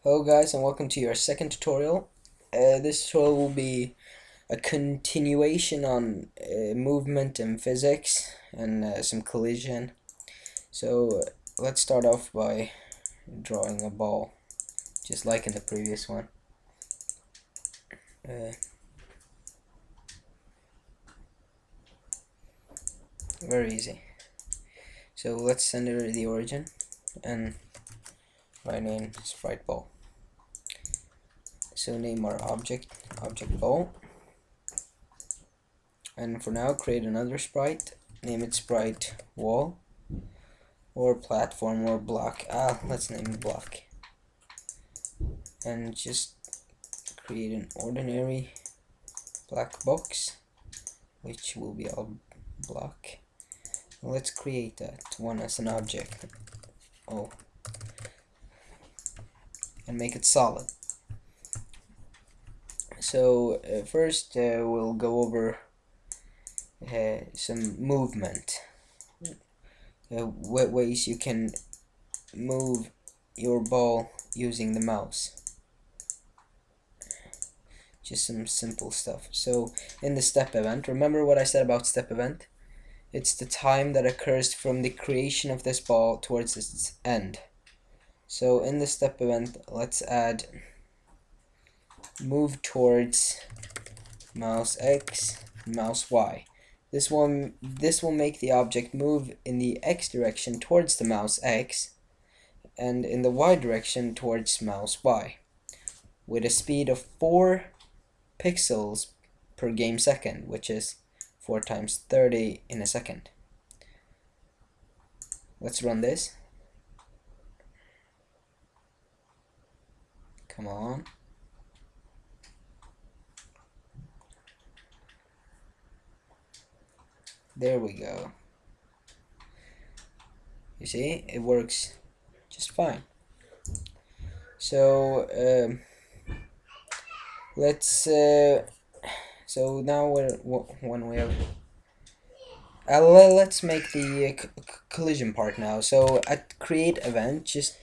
Hello guys, and welcome to your second tutorial. This tutorial will be a continuation on movement and physics and some collision. So let's start off by drawing a ball, just like in the previous one. Uh, Very easy. So let's center the origin and write in sprite ball. So name our object ball, and for now create another sprite, name it sprite wall or platform or block. Let's name it block, and just create an ordinary black box which will be all block. Let's create that one as an object. And make it solid. So first we'll go over some movement, what ways you can move your ball using the mouse. Just some simple stuff. So in the step event, remember what I said about step event? It's the time that occurs from the creation of this ball towards its end. So in the step event, let's add move towards mouse X, mouse Y. This will make the object move in the X direction towards the mouse X and in the Y direction towards mouse Y with a speed of 4 pixels per game second, which is 4 times 30 in a second. Let's run this. Come on. There we go. You see, it works just fine. So let's so now when we have let's make the collision part now. So at create event, just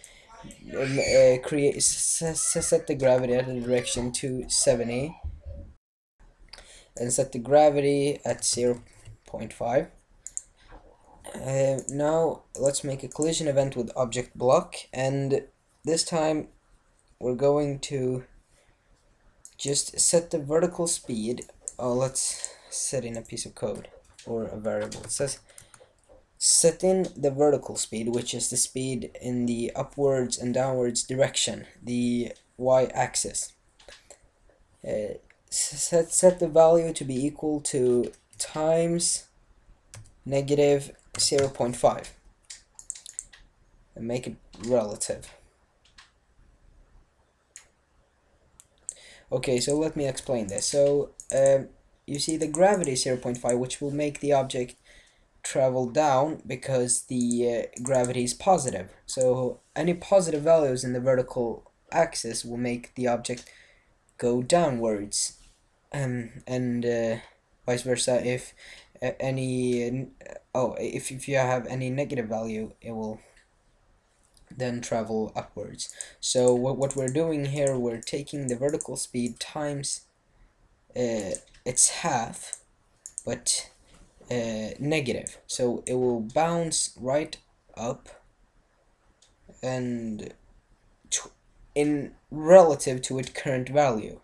set the gravity at the direction to 70 and set the gravity at 0.5. Now let's make a collision event with object block, and this time we're going to just set the vertical speed. Let's set in a piece of code or a variable. It says set in the vertical speed, which is the speed in the upwards and downwards direction, the y-axis. Set the value to be equal to times negative 0.5 and make it relative. Okay, so let me explain this. So you see the gravity is 0.5, which will make the object travel down because the gravity is positive. So any positive values in the vertical axis will make the object go downwards, and vice versa. If if you have any negative value, it will then travel upwards. So what we're doing here, we're taking the vertical speed times its half, but negative, so it will bounce right up and in relative to its current value.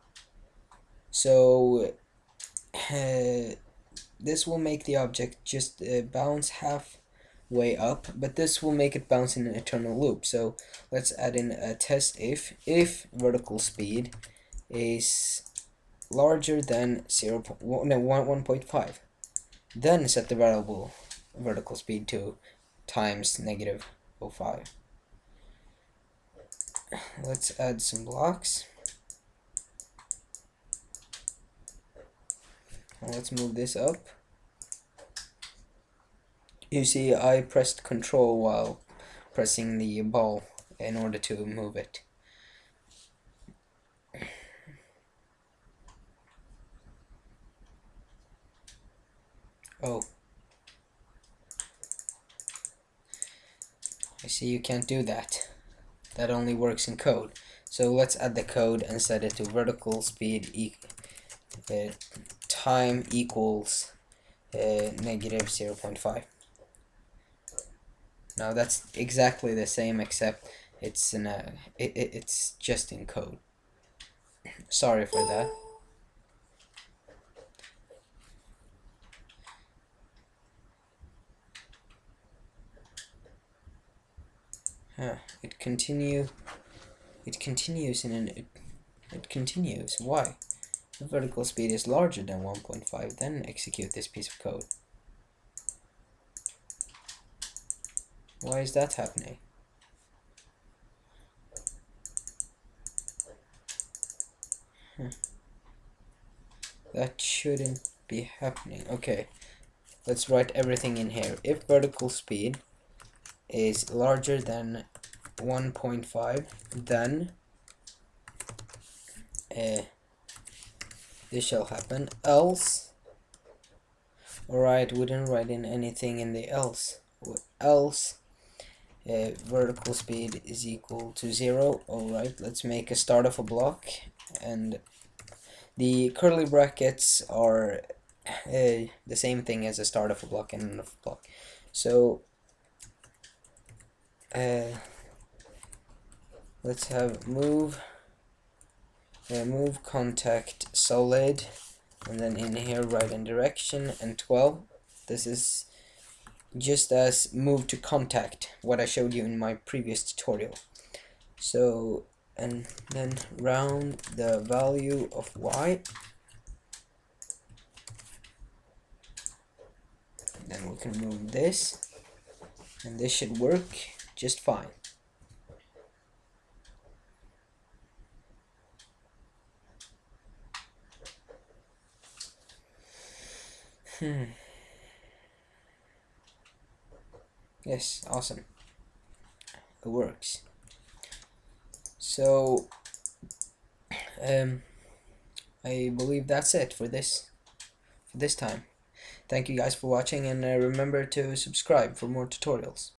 So this will make the object just bounce halfway up, but this will make it bounce in an eternal loop. So let's add in a test if vertical speed is larger than 1.5. Then set the variable vertical speed to times negative 0.5. Let's add some blocks. Let's move this up. You see, I pressed Control while pressing the ball in order to move it. Oh, I see you can't do that. that only works in code. So let's add the code and set it to vertical speed time equals negative 0.5. Now that's exactly the same, except it's in it's just in code. Sorry for that. It continues Why? If vertical speed is larger than 1.5, then execute this piece of code. Why is that happening? That shouldn't be happening. Okay, let's write everything in here. If vertical speed is larger than 1.5, then this shall happen. Else, alright, we didn't write in anything in the else. Else vertical speed is equal to 0. Alright, let's make a start of a block, and the curly brackets are the same thing as a start of a block and end of a block. So let's have move contact solid, and then in here write in direction and 12. This is just as move to contact, what I showed you in my previous tutorial. So, and then round the value of y, then we can move this, and this should work just fine. Yes, awesome. It works. So I believe that's it for this time. Thank you guys for watching, and remember to subscribe for more tutorials.